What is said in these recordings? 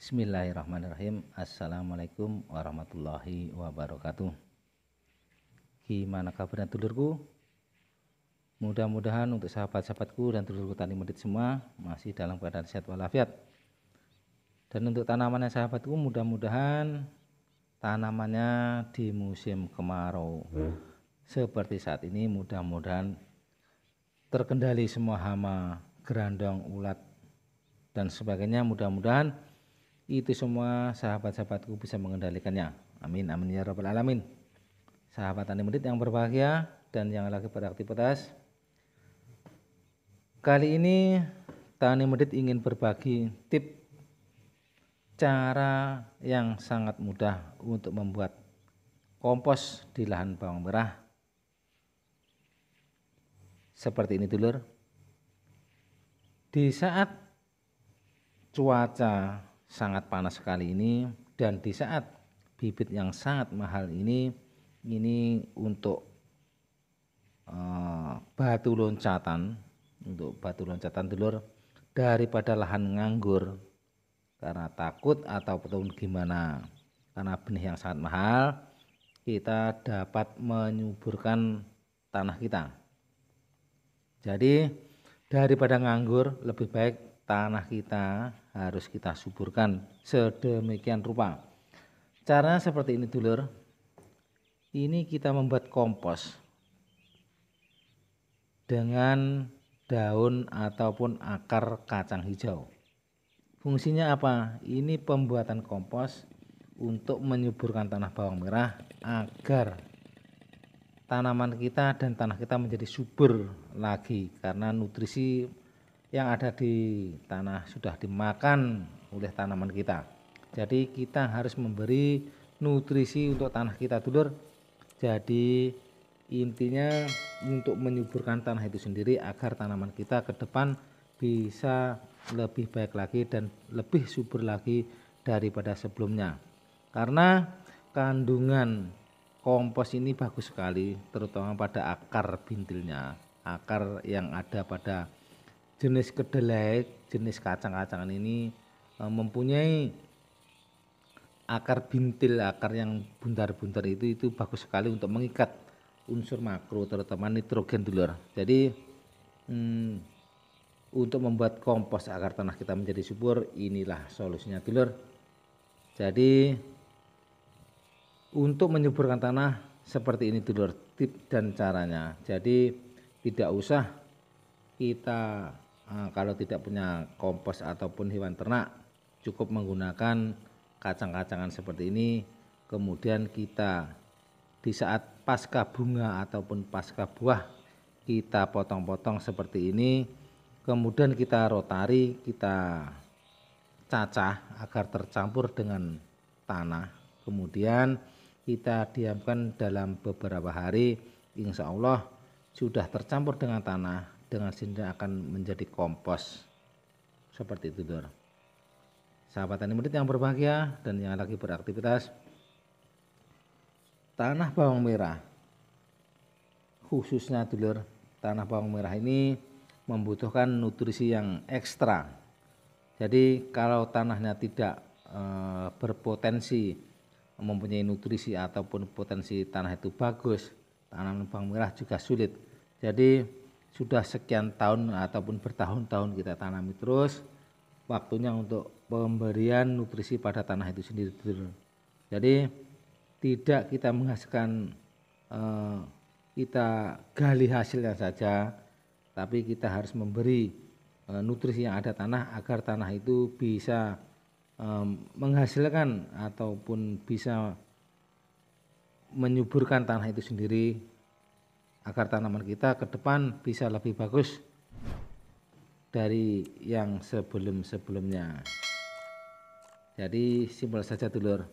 Bismillahirrahmanirrahim. Assalamualaikum warahmatullahi wabarakatuh. Gimana kabarnya dulurku? Mudah-mudahan untuk sahabat-sahabatku dan dulurku tani medit semua masih dalam keadaan sehat walafiat. Dan untuk tanamannya sahabatku, mudah-mudahan tanamannya di musim kemarau seperti saat ini mudah-mudahan terkendali semua hama, gerandong, ulat dan sebagainya. Mudah-mudahan itu semua sahabat-sahabatku bisa mengendalikannya. Amin amin ya rabbal alamin. Sahabat tani medit yang berbahagia dan yang lagi beraktivitas, kali ini tani medit ingin berbagi tip cara yang sangat mudah untuk membuat kompos di lahan bawang merah. Seperti ini dulur. Di saat cuaca sangat panas sekali ini dan di saat bibit yang sangat mahal ini untuk batu loncatan dulur, daripada lahan nganggur karena takut ataupun gimana, karena benih yang sangat mahal, kita dapat menyuburkan tanah kita. Jadi daripada nganggur, lebih baik tanah kita harus kita suburkan sedemikian rupa. Caranya seperti ini dulur. Ini kita membuat kompos dengan daun ataupun akar kacang hijau. Fungsinya apa? Ini pembuatan kompos untuk menyuburkan tanah bawang merah agar tanaman kita dan tanah kita menjadi subur lagi, karena nutrisi yang ada di tanah sudah dimakan oleh tanaman kita. Jadi kita harus memberi nutrisi untuk tanah kita dulur. Jadi intinya untuk menyuburkan tanah itu sendiri agar tanaman kita ke depan bisa lebih baik lagi dan lebih subur lagi daripada sebelumnya. Karena kandungan kompos ini bagus sekali, terutama pada akar bintilnya, akar yang ada pada jenis kedelai, jenis kacang-kacangan ini mempunyai akar bintil, akar yang buntar-buntar itu bagus sekali untuk mengikat unsur makro, terutama nitrogen dulur. Jadi untuk membuat kompos agar tanah kita menjadi subur, inilah solusinya dulur. Jadi untuk menyuburkan tanah seperti ini dulur, tip dan caranya. Jadi tidak usah kita kalau tidak punya kompos ataupun hewan ternak, cukup menggunakan kacang-kacangan seperti ini. Kemudian kita di saat pasca bunga ataupun pasca buah kita potong-potong seperti ini. Kemudian kita rotari, kita cacah agar tercampur dengan tanah. Kemudian kita diamkan dalam beberapa hari, insya Allah sudah tercampur dengan tanah, dengan sendirinya akan menjadi kompos. Seperti itu dulur. Sahabat tani medit yang berbahagia dan yang lagi beraktivitas, tanah bawang merah khususnya dulur, tanah bawang merah ini membutuhkan nutrisi yang ekstra. Jadi kalau tanahnya tidak berpotensi mempunyai nutrisi ataupun potensi tanah itu bagus, tanaman bawang merah juga sulit. Jadi sudah sekian tahun ataupun bertahun-tahun kita tanami terus, waktunya untuk pemberian nutrisi pada tanah itu sendiri. Jadi tidak kita menghasilkan kita gali hasilnya saja, tapi kita harus memberi nutrisi yang ada tanah agar tanah itu bisa menghasilkan ataupun bisa menyuburkan tanah itu sendiri agar tanaman kita ke depan bisa lebih bagus dari yang sebelum-sebelumnya. Jadi simpel saja dulur.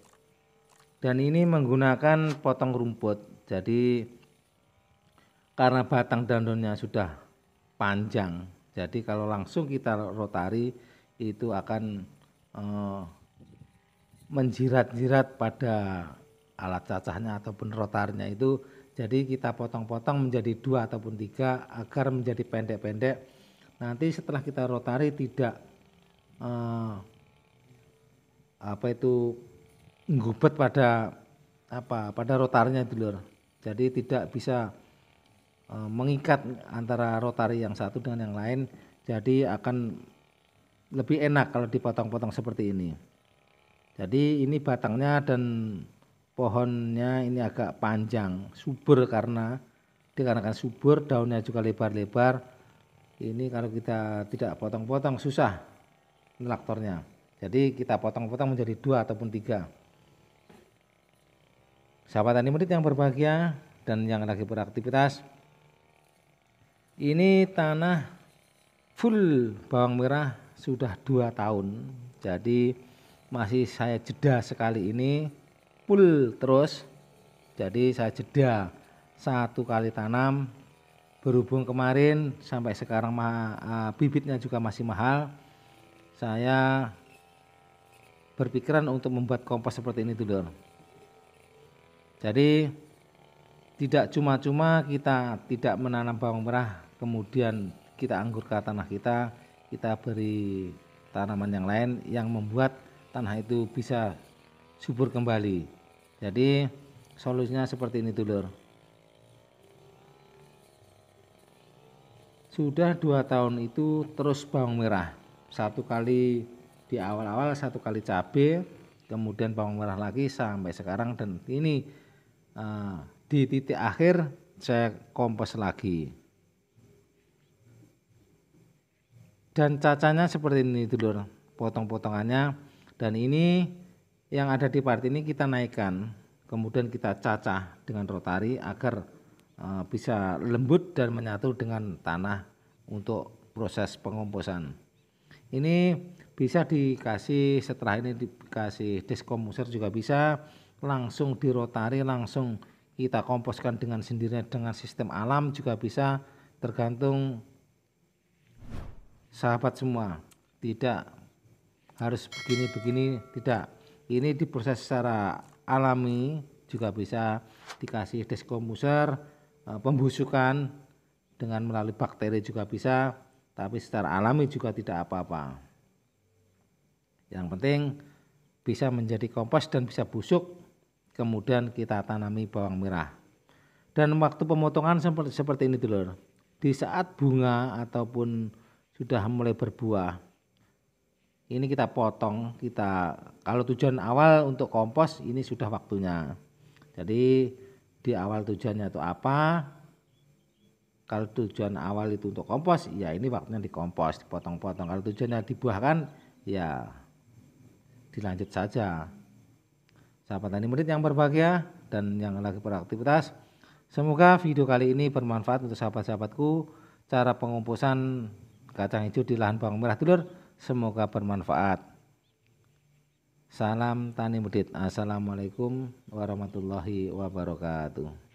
Dan ini menggunakan potong rumput. Jadi karena batang daunnya sudah panjang, jadi kalau langsung kita rotari itu akan menjirat-jirat pada alat cacahnya ataupun rotarnya itu. Jadi kita potong-potong menjadi 2 ataupun 3 agar menjadi pendek-pendek. Nanti setelah kita rotari tidak apa itu nggubet pada pada rotarnya itu lur. Jadi tidak bisa mengikat antara rotari yang satu dengan yang lain, jadi akan lebih enak kalau dipotong-potong seperti ini. Jadi ini batangnya dan pohonnya ini agak panjang, subur karena dikarenakan subur, daunnya juga lebar-lebar. Ini kalau kita tidak potong-potong susah traktornya. Jadi kita potong-potong menjadi 2 ataupun 3. Sahabat tani murid yang berbahagia dan yang lagi beraktivitas, ini tanah full bawang merah sudah 2 tahun. Jadi masih saya jeda sekali ini full terus. Jadi saya jeda 1 kali tanam. Berhubung kemarin sampai sekarang bibitnya juga masih mahal, saya berpikiran untuk membuat kompos seperti ini dulu. Jadi tidak cuma-cuma kita tidak menanam bawang merah kemudian kita anggur ke tanah kita beri tanaman yang lain yang membuat tanah itu bisa subur kembali. Jadi solusinya seperti ini dulur. Sudah 2 tahun itu terus bawang merah, 1 kali di awal-awal, 1 kali cabai, kemudian bawang merah lagi sampai sekarang, dan ini di titik akhir saya kompos lagi. Dan cacahnya seperti ini dulur, potong-potongannya, dan ini yang ada di part ini kita naikkan, kemudian kita cacah dengan rotari agar bisa lembut dan menyatu dengan tanah untuk proses pengomposan. Ini bisa dikasih, setelah ini dikasih diskomposer juga bisa, langsung di rotari langsung kita komposkan dengan sendirinya dengan sistem alam juga bisa, tergantung sahabat semua. Tidak harus begini-begini, tidak. Ini diproses secara alami juga bisa, dikasih diskomposer, pembusukan dengan melalui bakteri juga bisa, tapi secara alami juga tidak apa-apa. Yang penting bisa menjadi kompos dan bisa busuk, kemudian kita tanami bawang merah. Dan waktu pemotongan seperti ini dulur. Di saat bunga ataupun sudah mulai berbuah, ini kita potong, kalau tujuan awal untuk kompos ini sudah waktunya. Jadi di awal tujuannya itu apa? Kalau tujuan awal itu untuk kompos, ya ini waktunya dikompos, dipotong-potong. Kalau tujuannya dibuahkan, ya dilanjut saja. Sahabat tani murid yang berbahagia dan yang lagi beraktivitas, semoga video kali ini bermanfaat untuk sahabat-sahabatku. Cara pengomposan kacang hijau di lahan bawang merah dulur, semoga bermanfaat. Salam tani murid. Assalamualaikum warahmatullahi wabarakatuh.